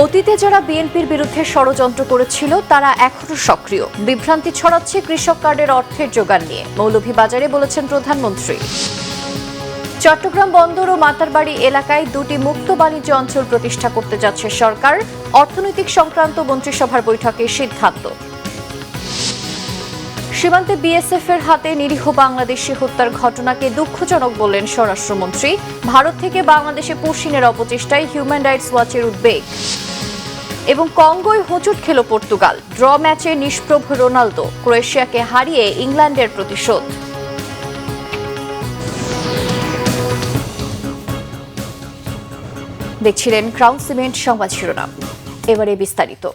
অতীতে যারা বিএনপির বিরুদ্ধে ষড়যন্ত্র করেছিল তারা এখনো সক্রিয়। বিভ্রান্তি ছড়াচ্ছে কৃষক কার্ডের অর্থের জোগান নিয়ে, মৌলভীবাজারে বলেছেন প্রধানমন্ত্রী। চট্টগ্রাম বন্দর ও মাতারবাড়ি এলাকায় দুটি মুক্ত বাণিজ্য অঞ্চল প্রতিষ্ঠা করতে যাচ্ছে সরকার, অর্থনৈতিক সংক্রান্ত মন্ত্রিসভার বৈঠকে সিদ্ধান্ত। সীমান্তে বিএসএফ এর হাতে নিরীহ বাংলাদেশি হত্যার ঘটনাকে দুঃখজনক বললেন স্বরাষ্ট্রমন্ত্রী। ভারত থেকে বাংলাদেশে পুশিনের অপচেষ্টায় হিউম্যান রাইটস ওয়াচের উদ্বেগ। এবং কঙ্গোয় হোঁচট খেল পর্তুগাল, ড্র ম্যাচে নিষ্প্রভ রোনালদো, ক্রোয়েশিয়াকে হারিয়ে ইংল্যান্ডের প্রতিশোধ। দেখছিলেন ক্রাউন সিমেন্ট সংবাদ শিরোনাম, এবারে বিস্তারিত।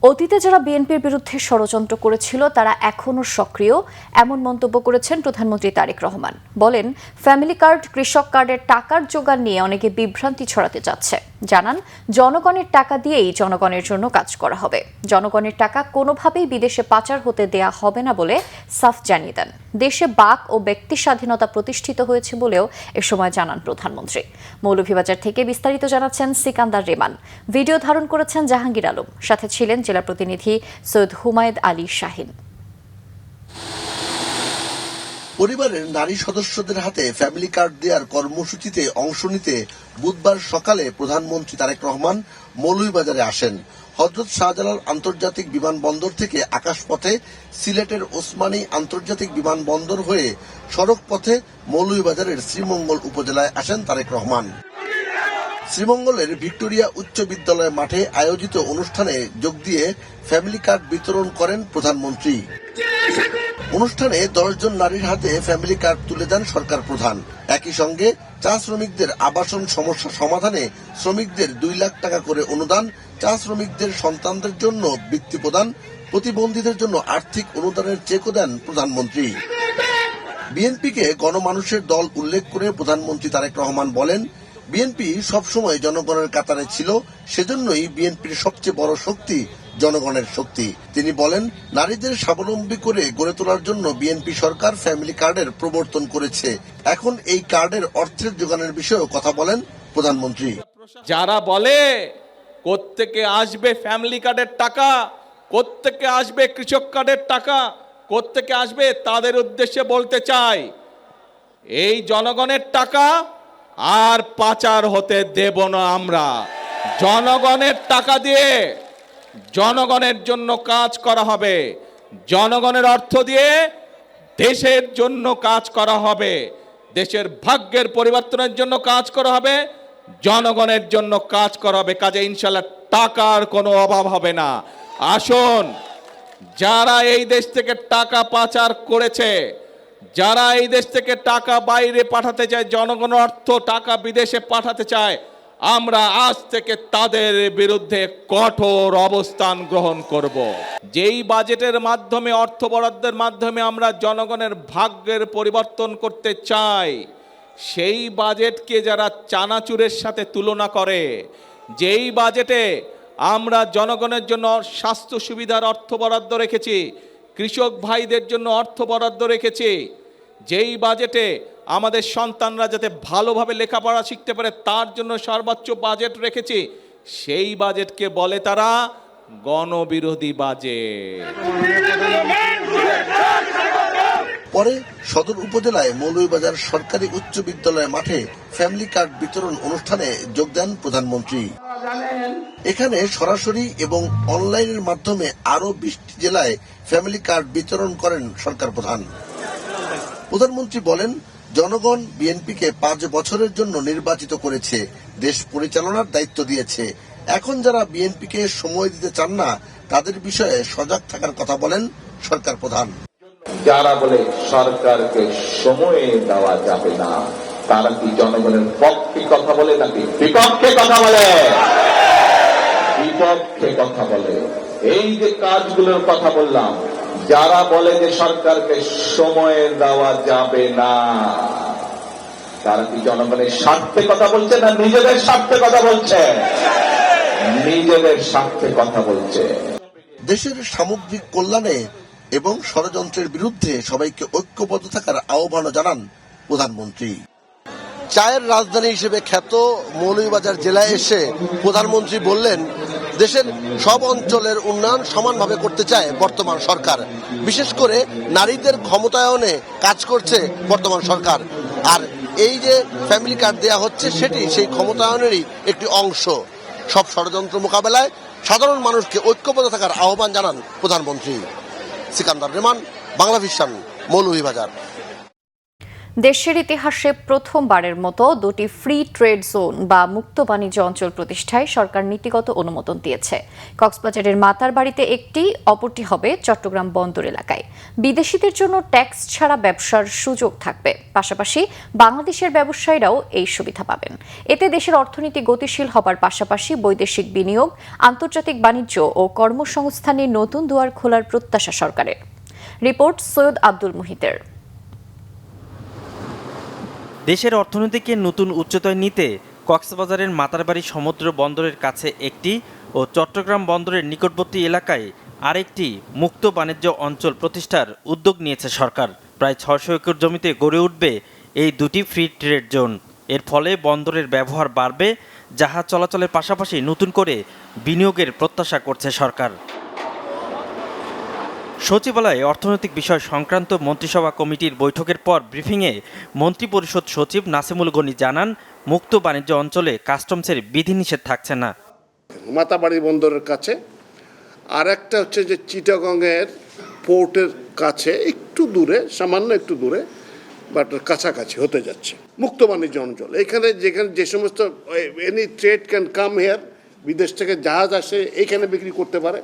অতীতে যারা বিএনপির বিরুদ্ধে ষড়যন্ত্র করেছিল তারা এখনো সক্রিয়, এমন মন্তব্য করেছেন প্রধানমন্ত্রী তারেক রহমান। বলেন, ফ্যামিলি কার্ড, কৃষক কার্ডের টাকার জোগান নিয়ে অনেকে বিভ্রান্তি ছড়াতে যাচ্ছে। জানান, জনগণের টাকা দিয়েই জনগণের জন্য কাজ করা হবে। জনগণের টাকা কোনোভাবেই বিদেশে পাচার হতে দেয়া হবে না বলে সাফ জানিয়ে দেন। দেশে বাক ও ব্যক্তি স্বাধীনতা প্রতিষ্ঠিত হয়েছে বলেও এ সময় জানান প্রধানমন্ত্রী। মৌলভীবাজার থেকে বিস্তারিত জানাচ্ছেন সিকান্দার রেমান। ভিডিও ধারণ করেছেন জাহাঙ্গীর আলম, সাথে ছিলেন জেলা প্রতিনিধি সৈয়দ হুমায়দ আলী শাহিন। পরিবারের নারী সদস্যদের হাতে ফ্যামিলি কার্ড দেওয়ার কর্মসূচিতে অংশ নিতে বুধবার সকালে প্রধানমন্ত্রী তারেক রহমান মৌলভীবাজারে আসেন। হযরত শাহজালাল আন্তর্জাতিক বিমানবন্দর থেকে আকাশপথে সিলেটের ওসমানী আন্তর্জাতিক বিমানবন্দর হয়ে সড়ক পথে মৌলভীবাজারের শ্রীমঙ্গল উপজেলায় আসেন তারেক রহমান। শ্রীমঙ্গলের ভিক্টোরিয়া উচ্চ বিদ্যালয় মাঠে আয়োজিত অনুষ্ঠানে যোগ দিয়ে ফ্যামিলি কার্ড বিতরণ করেন প্রধানমন্ত্রী। অনুষ্ঠানে 10 জন নারীর হাতে ফ্যামিলি কার্ড তুলে দেন সরকার প্রধান। একই সঙ্গে চা শ্রমিকদের আবাসন সমস্যা সমাধানে শ্রমিকদের 2 লাখ টাকা করে অনুদান, চা শ্রমিকদের সন্তানদের জন্য বৃত্তি প্রদান, প্রতিবন্ধীদের জন্য আর্থিক অনুদানের চেকও দেন প্রধানমন্ত্রী। বিএনপিকে গণমানুষের দল উল্লেখ করে প্রধানমন্ত্রী তারেক রহমান বলেন, বিএনপি সবসময় জনগণের কাতারে ছিল, সেজন্যই বিএনপির সবচেয়ে বড় শক্তি জনগণের শক্তি। তিনি বলেন, নারীদের স্বাবলম্বী করে গড়ে তোলার জন্য বিএনপি সরকার ফ্যামিলি কার্ডের প্রবর্তন করেছে। এখন এই কার্ডের অর্থের যোগানের বিষয়েও কথা বলেন প্রধানমন্ত্রী। যারা বলে কোত্থেকে আসবে ফ্যামিলি কার্ডের টাকা, কোত্থেকে আসবে কৃষক কার্ডের টাকা, কোত্থেকে আসবে, তাদের উদ্দেশ্যে বলতে চাই, এই জনগণের টাকা আর পাচার হতে দেব না আমরা। জনগণের টাকা দিয়ে জনগণের জন্য কাজ করা হবে, জনগণের অর্থ দিয়ে দেশের জন্য কাজ করা হবে, দেশের ভাগ্যের পরিবর্তনের জন্য কাজ করা হবে, জনগণের জন্য কাজ করা হবে। কাজে ইনশাআল্লাহ টাকার কোনো অভাব হবে না। আসুন, যারা এই দেশ থেকে টাকা পাচার করেছে, যারা এই দেশ থেকে টাকা বাইরে পাঠাতে চায়, জনগণের অর্থ টাকা বিদেশে পাঠাতে চায়, আমরা আজ থেকে তাদের বিরুদ্ধে কঠোর অবস্থান গ্রহণ করব। যেই বাজেটের মাধ্যমে, অর্থ বরাদ্দের মাধ্যমে আমরা জনগণের ভাগ্যের পরিবর্তন করতে চাই, সেই বাজেটকে যারা চানাচুরের সাথে তুলনা করে, যেই বাজেটে আমরা জনগণের জন্য স্বাস্থ্য সুবিধার অর্থ বরাদ্দ রেখেছি, কৃষক ভাইদের জন্য অর্থ বরাদ্দ রেখেছি, যেই বাজেটে আমাদের সন্তানরা যাতে ভালোভাবে লেখাপড়া শিখতে পারে তার জন্য সর্বোচ্চ বাজেট রেখেছি, সেই বাজেটকে বলে তারা গণবিরোধী বাজেট। পরে সদর উপজেলায় মৌলভীবাজার সরকারি উচ্চ বিদ্যালয় মাঠে ফ্যামিলি কার্ড বিতরণ অনুষ্ঠানে যোগ দেন প্রধানমন্ত্রী। এখানে সরাসরি এবং অনলাইনের মাধ্যমে আরো 20টি জেলায় ফ্যামিলি কার্ড বিতরণ করেন সরকার প্রধান। প্রধানমন্ত্রী বলেন, জনগণ বিএনপিকে 5 বছরের জন্য নির্বাচিত করেছে, দেশ পরিচালনার দায়িত্ব দিয়েছে। এখন যারা বিএনপিকে সময় দিতে চান না, তাদের বিষয়ে সজাগ থাকার কথা বলেন সরকার প্রধান। যারা বলে সরকারকে সময় দেওয়া যাবে না, তারা কি জনগণের পক্ষে কথা বলে নাকি বিপক্ষে কথা বলে? বিপক্ষে কথা বলে। এই যে কাজগুলোর কথা বললাম, যারা বলে যে সরকারকে সময় দেওয়া যাবে না, তারা কি জনগণের স্বার্থে কথা বলছে না নিজেদের স্বার্থে কথা বলছে? নিজেদের স্বার্থে কথা বলছে। দেশের সামগ্রিক কল্যাণে এবং ষড়যন্ত্রের বিরুদ্ধে সবাইকে ঐক্যবদ্ধ থাকার আহ্বান জানান প্রধানমন্ত্রী। চায়ের রাজধানী হিসেবে খ্যাত মৌলভীবাজার জেলায় এসে প্রধানমন্ত্রী বললেন, দেশের সব অঞ্চলের উন্নয়ন সমানভাবে করতে চায় বর্তমান সরকার। বিশেষ করে নারীদের ক্ষমতায়নে কাজ করছে বর্তমান সরকার। আর এই যে ফ্যামিলি কার্ড দেয়া হচ্ছে সেটি সেই ক্ষমতায়নেরই একটি অংশ। সব ষড়যন্ত্র মোকাবেলায় সাধারণ মানুষকে ঐক্যবদ্ধ থাকার আহ্বান জানান প্রধানমন্ত্রী। সিকান্দার রেমান, বাংলাভিশন, মৌলভীবাজার। দেশের ইতিহাসে প্রথমবারের মতো দুটি ফ্রি ট্রেড জোন বা মুক্ত বাণিজ্য অঞ্চল প্রতিষ্ঠায় সরকার নীতিগত অনুমোদন দিয়েছে। কক্সবাজারের মাতারবাড়িতে একটি, অপরটি হবে চট্টগ্রাম বন্দর এলাকায়। বিদেশিদের জন্য ট্যাক্স ছাড়া ব্যবসার সুযোগ থাকবে, পাশাপাশি বাংলাদেশের ব্যবসায়ীরাও এই সুবিধা পাবেন। এতে দেশের অর্থনীতি গতিশীল হবার পাশাপাশি বৈদেশিক বিনিয়োগ, আন্তর্জাতিক বাণিজ্য ও কর্মসংস্থানের নতুন দুয়ার খোলার প্রত্যাশা সরকারের। রিপোর্ট সৈয়দ আব্দুল মুহিতের। দেশের অর্থনীতিকে নতুন উচ্চতায় নিতে কক্সবাজারের মাতারবাড়ি সমুদ্র বন্দরের কাছে একটি ও চট্টগ্রাম বন্দরের নিকটবর্তী এলাকায় আরেকটি মুক্ত বাণিজ্য অঞ্চল প্রতিষ্ঠার উদ্যোগ নিয়েছে সরকার। প্রায় ৬০০ একর জমিতে গড়ে উঠবে এই দুটি ফ্রি ট্রেড জোন। এর ফলে বন্দরের ব্যবহার বাড়বে, জাহাজ চলাচলের পাশাপাশি নতুন করে বিনিয়োগের প্রত্যাশা করছে সরকার। সচিবালয়ে অর্থনৈতিক বিষয় সংক্রান্ত মন্ত্রিসভা কমিটির বৈঠকের পর ব্রিফিংয়ে মন্ত্রিপরিষদ সচিব নাসিমুল গনি জানান, মুক্ত বাণিজ্য অঞ্চলে কাস্টমসের বিধিনিষেধ থাকছে না। মাতাবাড়ি বন্দরের কাছে আর একটা হচ্ছে যে চিটাগংয়ের পোর্টের কাছে একটু দূরে, সামান্য একটু দূরে, বাট কাছাকাছি হতে যাচ্ছে মুক্ত বাণিজ্য অঞ্চল। এখানে যেখানে যে সমস্ত any trade can come here, বিদেশ থেকে জাহাজ আসে এইখানে বিক্রি করতে পারে,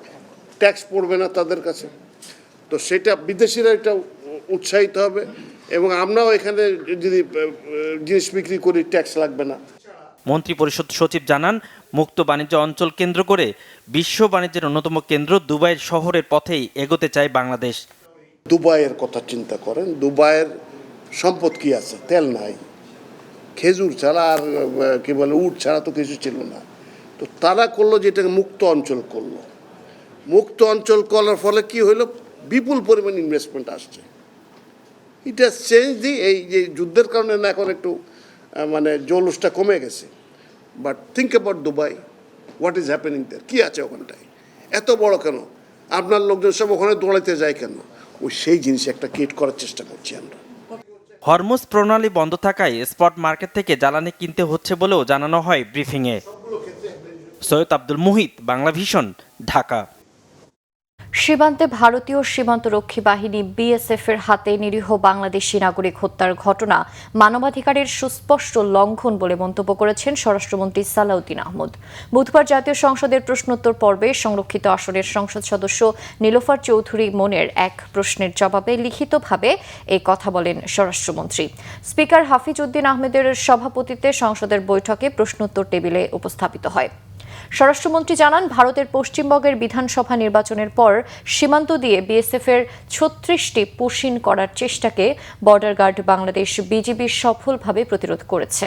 ট্যাক্স পড়বে না তাদের কাছে। তো সেটা বিদেশিরা এটা উৎসাহিত হবে এবং আমরাও এখানে যদি জিনিস বিক্রি করি ট্যাক্স লাগবে না। মন্ত্রিপরিষদ সচিব জানান, মুক্ত বাণিজ্য অঞ্চল কেন্দ্র করে বিশ্ব বাণিজ্যের অন্যতম কেন্দ্র দুবাইয়ের শহরের পথেই এগোতে চায় বাংলাদেশ। দুবাইয়ের কথা চিন্তা করেন, দুবাইয়ের সম্পদ কি আছে? তেল নাই, খেজুর ছাড়া আর কি বলে উট ছাড়া তো কিছু ছিল না। তো তারা করলো যেটাকে মুক্ত অঞ্চল করলো। মুক্ত অঞ্চল করার ফলে কি হইলো? বিপুল পরিমাণ ইনভেস্টমেন্ট আসছে। ইট হ্যাজ চেঞ্জ এই যে যুদ্ধের কারণে না এখন একটু মানে জৌলুসটা কমে গেছে। But think about Dubai, what is happening there, কী আছে ওখানটায়? এত বড় কেন? আপনার লোকজন সব ওখানে দৌড়াইতে যায় কেন? ওই সেই জিনিস একটা ক্রিয়েট করার চেষ্টা করছি আমরা। হরমুজ প্রণালী বন্ধ থাকায় স্পট মার্কেট থেকে জ্বালানি কিনতে হচ্ছে বলেও জানানো হয় ব্রিফিংয়ে। সৈয়দ আব্দুল মুহিত, বাংলাভিশন, ঢাকা। সীমান্তে ভারতীয় সীমান্তরক্ষী বাহিনী বিএসএফ এর হাতে নিরীহ বাংলাদেশি নাগরিক হত্যার ঘটনা মানবাধিকারের সুস্পষ্ট লঙ্ঘন বলে মন্তব্য করেছেন স্বরাষ্ট্রমন্ত্রী সালাউদ্দিন আহমদ। বুধবার জাতীয় সংসদের প্রশ্নোত্তর পর্বে সংরক্ষিত আসনের সংসদ সদস্য নীলোফার চৌধুরী মনের এক প্রশ্নের জবাবে লিখিতভাবে এই কথা বলেন স্বরাষ্ট্রমন্ত্রী। স্পিকার হাফিজ উদ্দিন আহমেদের সভাপতিত্বে সংসদের বৈঠকে প্রশ্নোত্তর টেবিলে উপস্থাপিত হয়। স্বরাষ্ট্রমন্ত্রী জানান, ভারতের পশ্চিমবঙ্গের বিধানসভা নির্বাচনের পর সীমান্ত দিয়ে বিএসএফ এর ৩৬টি পুশিন করার চেষ্টাকে বর্ডার গার্ড বাংলাদেশ বিজিবি সফলভাবে প্রতিরোধ করেছে।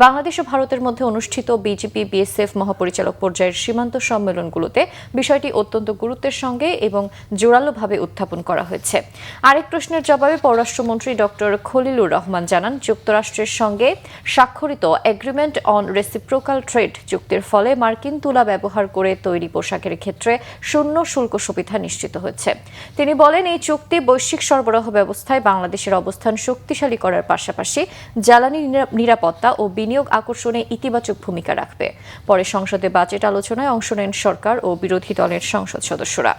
বাংলাদেশ ও ভারতের মধ্যে অনুষ্ঠিত বিজিবি বিএসএফ মহাপরিচালক পর্যায়ের সীমান্ত সম্মেলনগুলোতে বিষয়টি অত্যন্ত গুরুত্বের সঙ্গে এবং জোরালোভাবে উত্থাপন করা হয়েছে। আরেক প্রশ্নের জবাবে পররাষ্ট্রমন্ত্রী ডক্টর খলিলুর রহমান জানান, যুক্তরাষ্ট্রের সঙ্গে স্বাক্ষরিত এগ্রিমেন্ট অন রেসিপ্রোকাল ট্রেড চুক্তির ফলে মার্কিন তুলা ব্যবহার করে তৈরি পোশাকের ক্ষেত্রে শূন্য শুল্ক সুবিধা নিশ্চিত হয়েছে। তিনি বলেন, এই চুক্তি বৈশ্বিক সরবরাহ ব্যবস্থায় বাংলাদেশের অবস্থান শক্তিশালী করার পাশাপাশি জ্বালানি নিরাপত্তা ও বিনিয়োগ আকর্ষণে ইতিবাচক ভূমিকা রাখবে। পরে সংসদে বাজেট আলোচনায় অংশ নেন সরকার ও বিরোধী দলের সংসদ সদস্যরা।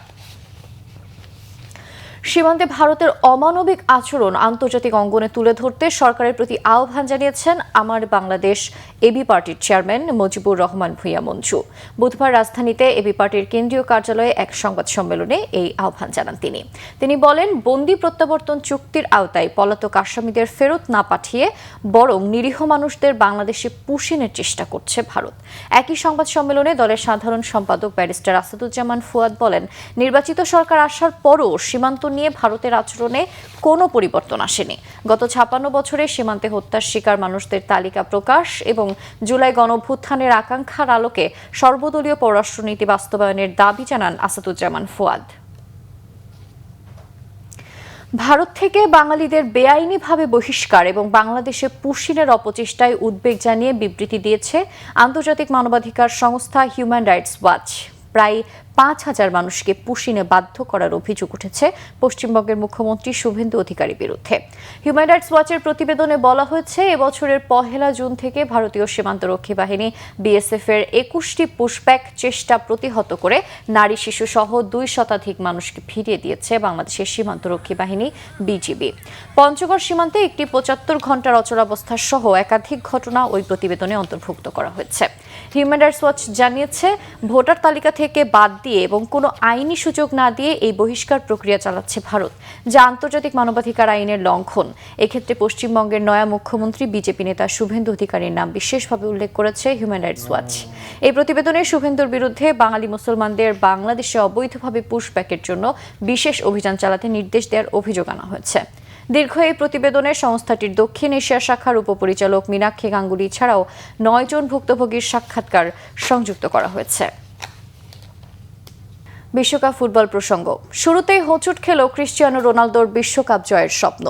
সীমান্তে ভারতের অমানবিক আচরণ আন্তর্জাতিক অঙ্গনে তুলে ধরতে সরকারের প্রতি আহ্বান জানিয়েছেন আমার বাংলাদেশ এবি পার্টির চেয়ারম্যান মুজিবুর রহমান ভূঁইয়া মঞ্জু। বুধবার রাজধানীতে এবি পার্টির কেন্দ্রীয় কার্যালয়ে এক সংবাদ সম্মেলনে এই আহ্বান জানান তিনি বলেন, বন্দি প্রত্যাবর্তন চুক্তির আওতায় পলাতক আসামিদের ফেরত না পাঠিয়ে বরং নিরীহ মানুষদের বাংলাদেশে পুশিনের চেষ্টা করছে ভারত। একই সংবাদ সম্মেলনে দলের সাধারণ সম্পাদক ব্যারিস্টার আসাদুজ্জামান ফুয়াদ বলেন, নির্বাচিত সরকার আসার পরও সীমান্ত নিয়ে ভারতের আচরণে কোনো পরিবর্তন আসেনি। গত ৫৬ বছরে সীমান্তে হত্যার শিকার মানুষদের তালিকা প্রকাশ এবং জুলাই গণঅভ্যুত্থানের আকাঙ্ক্ষার আলোকে সর্বদলীয় পররাষ্ট্রনীতি বাস্তবায়নের দাবি জানান আসাদুজ্জামান ফুয়াদ। ভারত থেকে বাঙালিদের বেআইনিভাবে বহিষ্কার এবং বাংলাদেশে পুশিনের অপচেষ্টায় উদ্বেগ জানিয়ে বিবৃতি দিয়েছে আন্তর্জাতিক মানবাধিকার সংস্থা হিউম্যান রাইটস ওয়াচ। প্রায় 5,000 মানুষকে পুশিনে বাধ্য করার অভিযোগ উঠেছে পশ্চিমবঙ্গের মুখ্যমন্ত্রী শুভেন্দু অধিকারীর বিরুদ্ধে। হিউম্যান রাইটস ওয়াচের প্রতিবেদনে বলা হয়েছে, এবছরের 1 জুন থেকে ভারতীয় সীমান্তরক্ষী বাহিনী বিএসএফ এর 21টি পুশব্যাক চেষ্টা প্রতিহত করে নারী শিশু সহ 2 শতাধিক মানুষকে ফিরিয়ে দিয়েছে বাংলাদেশের সীমান্তরক্ষী বাহিনী বিজিবি। পঞ্চগড় সীমান্তে একটি 75 ঘন্টার অচলাবস্থা সহ একাধিক ঘটনা ওই প্রতিবেদনে অন্তর্ভুক্ত করা হয়েছে। হিউম্যান রাইটস ওয়াচ জানিয়েছে, ভোটার তালিকা থেকে বাদ দিয়ে এবং কোনো আইনি সুযোগ না দিয়ে এই বহিষ্কার প্রক্রিয়া চালাচ্ছে ভারত, যা আন্তর্জাতিক মানবাধিকার আইনের লঙ্ঘন। এক্ষেত্রে পশ্চিমবঙ্গের নয়া মুখ্যমন্ত্রী বিজেপি নেতা শুভেন্দু অধিকারীর নাম বিশেষভাবে উল্লেখ করেছে হিউম্যান রাইটস ওয়াচ। এই প্রতিবেদনে শুভেন্দুর বিরুদ্ধে বাঙালি মুসলমানদের বাংলাদেশে অবৈধভাবে পুশব্যাকের জন্য বিশেষ অভিযান চালাতে নির্দেশ দেওয়ার অভিযোগ আনা হয়েছে। দীর্ঘ এই প্রতিবেদনে সংস্থাটির দক্ষিণ এশিয়া শাখার উপপরিচালক মীনাক্ষী গাঙ্গুলি ছাড়াও 9 জন ভুক্তভোগীর সাক্ষাৎকার সংযুক্ত করা হয়েছে। বিশ্বকাপ ফুটবল প্রসঙ্গ। শুরুতেই হোঁচট খেল ক্রিস্টিয়ানো রোনালদোর বিশ্বকাপ জয়ের স্বপ্ন।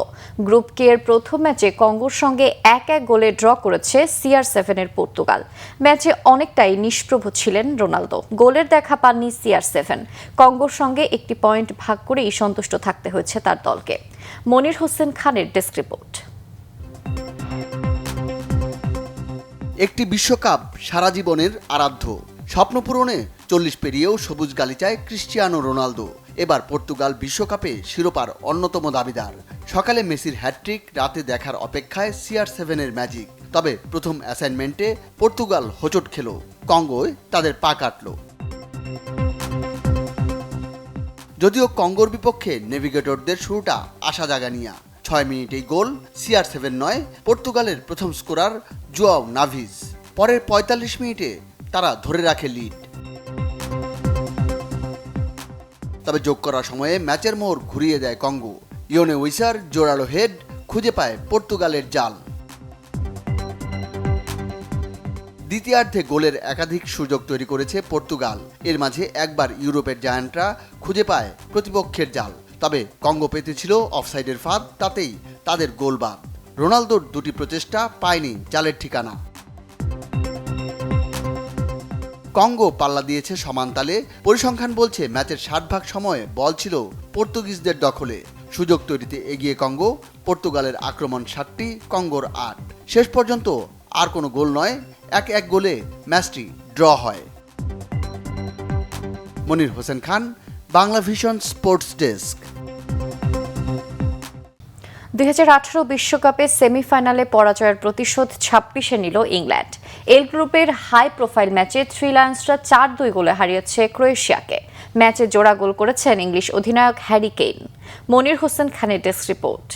গ্রুপ কে এর প্রথম ম্যাচে কঙ্গোর সঙ্গে 1-1 গোলে ড্র করেছে CR7 এর পর্তুগাল। ম্যাচে অনেকটাই নিষ্প্রভ ছিলেন রোনালদো। গোলের দেখা পাননি CR7। কঙ্গোর সঙ্গে একটি পয়েন্ট ভাগ করেই সন্তুষ্ট থাকতে হয়েছে তার দলকে। মনির হোসেন খানের ডেস্ক রিপোর্ট। একটি বিশ্বকাপ সারা জীবনের আরাধ্য স্বপ্ন পূরণে 40 পেরিয়েও সবুজ গালিচায় ক্রিস্টিয়ানো রোনালদো। এবার পর্তুগাল বিশ্বকাপে শিরোপার অন্যতম দাবিদার। সকালে মেসির হ্যাটট্রিক, রাতে দেখার অপেক্ষায় CR7 এর ম্যাজিক। তবে প্রথম অ্যাসাইনমেন্টে পর্তুগাল হোঁচট খেল, কঙ্গোয় তাদের পা কাটল। যদিও কঙ্গোর বিপক্ষে নেভিগেটরদের শুরুটা আশা জাগানিয়া। 6 মিনিটেই গোল। CR7 নয়, পর্তুগালের প্রথম স্কোরার জোয়াও নাভিজ। পরের 45 মিনিটে তারা ধরে রাখে লিড। তবে যোগ করার সময়ে ম্যাচের মোড় ঘুরিয়ে দেয় কঙ্গো। ইয়োনে উইসার জোরালো হেড খুঁজে পায় পর্তুগালের জাল। দ্বিতীয়ার্ধে গোলের একাধিক সুযোগ তৈরি করেছে পর্তুগাল। এর মাঝে একবার ইউরোপের জায়ান্টরা খুঁজে পায় প্রতিপক্ষের জাল। তবে কঙ্গো পেতেছিল অফসাইডের ফাঁদ, তাতেই তাদের গোল বাদ। রোনালদোর দুটি প্রচেষ্টা পায়নি জালের ঠিকানা। কঙ্গো পাল্লা দিয়েছে সমান তালে। পরিসংখ্যান বলছে ম্যাচের 60% সময় বল ছিল পর্তুগিজদের দখলে। সুযোগ তৈরিতে এগিয়ে কঙ্গো। পর্তুগালের আক্রমণ 7টি, কঙ্গোর 8। শেষ পর্যন্ত আর কোনো গোল নয়, 1-1 গোলে ম্যাচটি ড্র হয়। Monir Hossain Khan, Bangla vision sports desk. 2018 বিশ্বকাপে সেমিফাইনালে পরাজয়ের প্রতিশোধ 26-এ নিল ইংল্যান্ড। এল গ্রুপের হাই প্রোফাইল ম্যাচে 3 লায়ন্সরা 4-2 গোলে হারিয়েছে ক্রোয়েশিয়াকে। ম্যাচে জোড়া গোল করেছেন ইংলিশ অধিনায়ক হ্যারি কেইন। মনির হোসেন খানের ডেস্ক রিপোর্ট।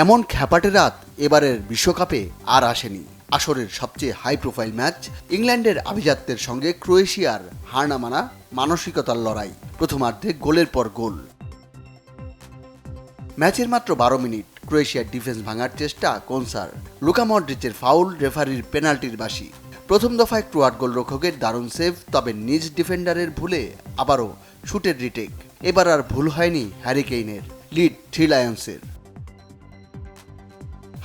এমন খ্যাপাটে রাত এবারের বিশ্বকাপে আর আসেনি। আসরের সবচেয়ে হাই প্রোফাইল ম্যাচ, ইংল্যান্ডের আভিজাত্যের সঙ্গে ক্রোয়েশিয়ার হার না মানা মানসিকতার লড়াই। প্রথমার্ধে গোলের পর গোল। ম্যাচের মাত্র 12 মিনিট ক্রোয়েশিয়ার ডিফেন্স ভাঙার চেষ্টা কোনসার। লুকা মডরিচের ফাউল, রেফারির পেনাল্টির বাঁশি। প্রথম দফায় ক্রোয়াট গোলরক্ষকের দারুণ সেভ, তবে নিজ ডিফেন্ডারের ভুলে আবারও শুটের রিটেক। এবার আর ভুল হয়নি হ্যারি কেইনের। লিড 3 লায়ন্সের।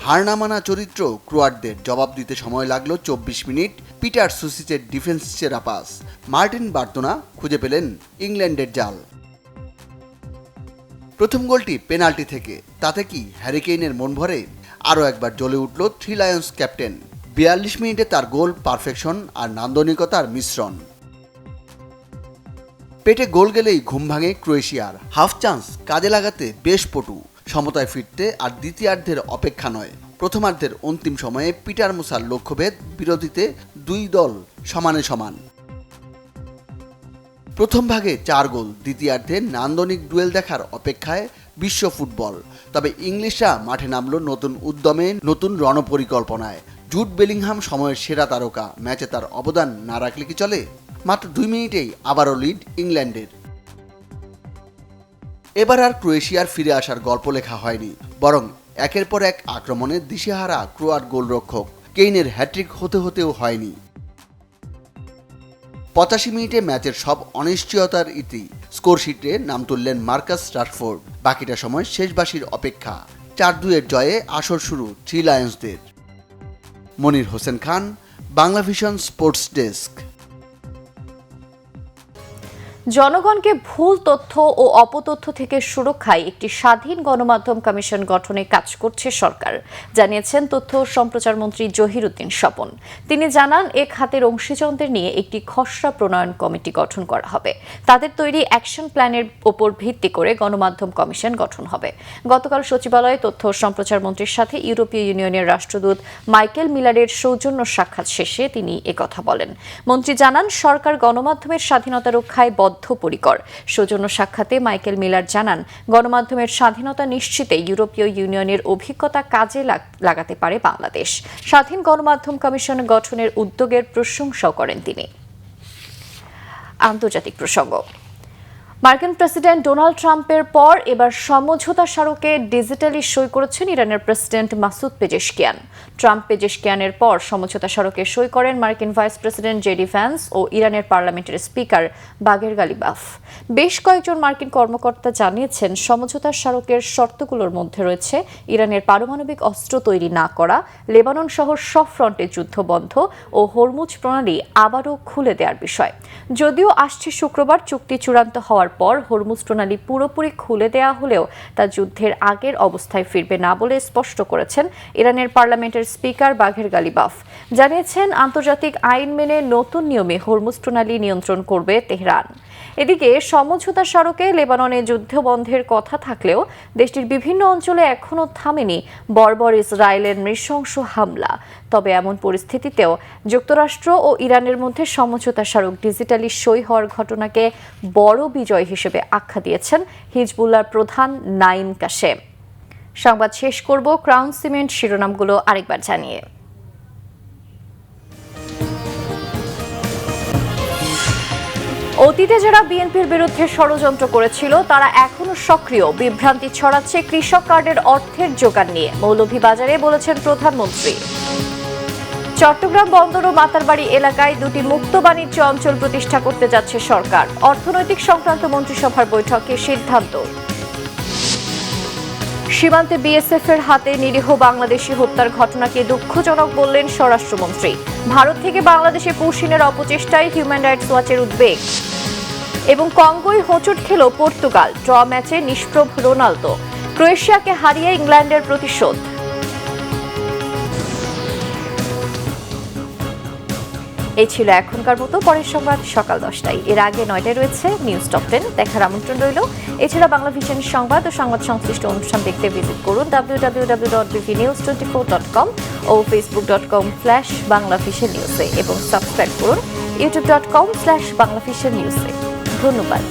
হার না মানা চরিত্র ক্রোয়াটদের জবাব দিতে সময় লাগলো 24 মিনিট। পিটার সুসিচের ডিফেন্স সেরা পাস। মার্টিন বার্তোনা খুঁজে পেলেন ইংল্যান্ডের জাল। প্রথম গোলটি পেনাল্টি থেকে, তাতে কি হ্যারি কেইনের মন ভরে? আরও একবার জ্বলে উঠল 3 লায়ন্স ক্যাপ্টেন। 42 মিনিটে তার গোল পারফেকশন আর নান্দনিকতার মিশ্রণ। পেটে গোল গেলেই ঘুম ভাঙে ক্রোয়েশিয়ার। হাফ চান্স কাজে লাগাতে বেশ পটু। সমতায় ফিরতে আর দ্বিতীয়ার্ধের অপেক্ষা নয়। প্রথমার্ধের অন্তিম সময়ে পিটার মুসার লক্ষ্যভেদ, বিরতিতে 2 দল সমানে সমান। প্রথম ভাগে 4 গোল, দ্বিতীয়ার্ধে নান্দনিক ডুয়েল দেখার অপেক্ষায় বিশ্ব ফুটবল। তবে ইংলিশরা মাঠে নামলো নতুন উদ্যমে, নতুন রণপরিকল্পনায়। জুড বেলিংহাম সময়ের সেরা তারকা, ম্যাচে তার অবদান না রাখলে কি চলে? মাত্র 2 মিনিটেই আবারও লিড ইংল্যান্ডের। এবার আর ক্রোয়েশিয়ার ফিরে আসার গল্প লেখা হয়নি, বরং একের পর এক আক্রমণে দিশেহারা ক্রোয়াট গোলরক্ষক কেইনের হ্যাট্রিক হতে হতেও হয়নি। 85 মিনিটে ম্যাচের সব অনিশ্চয়তার ইতি। স্কোরশিটে নাম তুললেন মার্কাস রাশফোর্ড। বাকিটা সময় শেষ বাঁশির অপেক্ষা। 4-2-এর জয়ে আসর শুরু three লায়ন্সদের। Monir Hossain Khan, Bangla vision sports desk. জনগণকে ভুল তথ্য ও অপতথ্য থেকে সুরক্ষায় একটি স্বাধীন গণমাধ্যম কমিশন গঠনে কাজ করছে সরকার, জানিয়েছেন তথ্য ও সম্প্রচার মন্ত্রী জহিরুদ্দিন স্বপন। তিনি জানান, এ খাতের অংশীজনদের নিয়ে একটি খসড়া প্রণয়ন কমিটি গঠন করা হবে। তাদের তৈরি অ্যাকশন প্ল্যানের ওপর ভিত্তি করে গণমাধ্যম কমিশন গঠন হবে। গতকাল সচিবালয়ে তথ্য ও সম্প্রচার মন্ত্রীর সাথে ইউরোপীয় ইউনিয়নের রাষ্ট্রদূত মাইকেল মিলারের সৌজন্য সাক্ষাৎ শেষে তিনি একথা বলেন। মন্ত্রী জানান, সরকার গণমাধ্যমের স্বাধীনতা রক্ষায় বদ্ধপরিকর। সৌজন্য সাক্ষাতে মাইকেল মিলার জানান, গণমাধ্যমের স্বাধীনতা নিশ্চিতে ইউরোপীয় ইউনিয়নের অভিজ্ঞতা কাজে লাগাতে পারে বাংলাদেশ। স্বাধীন গণমাধ্যম কমিশন গঠনের উদ্যোগের প্রশংসাও করেন তিনি। আন্তর্জাতিক প্রসঙ্গ। মার্কিন প্রেসিডেন্ট ডোনাল্ড ট্রাম্পের পর এবার সমঝোতা স্মারকে ডিজিটালি সই করেছেন ইরানের প্রেসিডেন্ট মাসুদ পেজেশকিয়ান। ট্রাম্প পেজেশকিয়ানের পর সমঝোতা স্মারকে সই করেন মার্কিন ভাইস প্রেসিডেন্ট জেডি ভ্যান্স ও ইরানের পার্লামেন্টের স্পিকার বাগের গালিবাফ। বেশ কয়েকজন মার্কিন কর্মকর্তা জানিয়েছেন, সমঝোতা স্মারকের শর্তগুলোর মধ্যে রয়েছে ইরানের পারমাণবিক অস্ত্র তৈরি না করা, লেবানন সহ সব ফ্রন্টে যুদ্ধ বন্ধ ও হরমুজ প্রণালী আবারও খুলে দেওয়ার বিষয়। যদিও আসছে শুক্রবার চুক্তি চূড়ান্ত হওয়ার পর হরমুজ প্রণালী পুরোপুরি খুলে দেওয়া হলেও তা যুদ্ধের আগের অবস্থায় ফিরবে না বলে স্পষ্ট করেছেন ইরানের পার্লামেন্টের স্পিকার বাঘের গালিবাফ। জানিয়েছেন, আন্তর্জাতিক আইন মেনে নতুন নিয়মে হরমুজ প্রণালী নিয়ন্ত্রণ করবে তেহরান। এদিকে সমঝোতা স্মারকে লেবাননে যুদ্ধবন্ধের কথা থাকলেও দেশটির বিভিন্ন অঞ্চলে এখনও থামেনি বর্বর ইসরায়েলের নৃশংস হামলা। তবে এমন পরিস্থিতিতেও যুক্তরাষ্ট্র ও ইরানের মধ্যে সমঝোতা স্মারক ডিজিটালি সই হওয়ার ঘটনাকে বড় বিজয় হিসেবে আখ্যা দিয়েছেন হিজবুল্লাহর প্রধান নাইম কাশেম। সংবাদ শেষ করব ক্রাউন সিমেন্ট শিরোনামগুলো আরেকবার জানিয়ে। অতীতে যারা বিএনপির বিরুদ্ধে ষড়যন্ত্র করেছিল তারা এখনো সক্রিয়। বিভ্রান্তি ছড়াচ্ছে কৃষক কার্ডের অর্থের জোগান নিয়ে, মৌলভীবাজারে বলেছেন প্রধানমন্ত্রী। চট্টগ্রাম বন্দর ও মাতারবাড়ি এলাকায় দুটি মুক্ত বাণিজ্য অঞ্চল প্রতিষ্ঠা করতে যাচ্ছে সরকার। অর্থনৈতিক সংক্রান্ত মন্ত্রিসভার বৈঠকে সিদ্ধান্ত। সীমান্তে বিএসএফ এর হাতে নিরীহ বাংলাদেশি হত্যার ঘটনাকে দুঃখজনক বললেন স্বরাষ্ট্রমন্ত্রী। ভারত থেকে বাংলাদেশে পুশিনের অপচেষ্টায় হিউম্যান রাইটস ওয়াচের উদ্বেগ। এবং কঙ্গোয় হোঁচট খেল পর্তুগাল, ড্র ম্যাচে নিষ্প্রভ রোনালদো। ক্রোয়েশিয়াকে হারিয়ে ইংল্যান্ডের প্রতিশোধ। এই ছিল এখনকার মতো। পরের সংবাদ সকাল 10টায়। এর আগে 9টায় রয়েছে নিউজ টপ 10 দেখার আমন্ত্রণ রইল। এছাড়া বাংলা ভিশন সংবাদ ও সংবাদ সংশ্লিষ্ট অনুষ্ঠান দেখতে ভিজিট করুন www.bvnews24.com ও facebook.com/banglavishnewse এবং সাবস্ক্রাইব করুন youtube.com/banglavishnewse। ধন্যবাদ।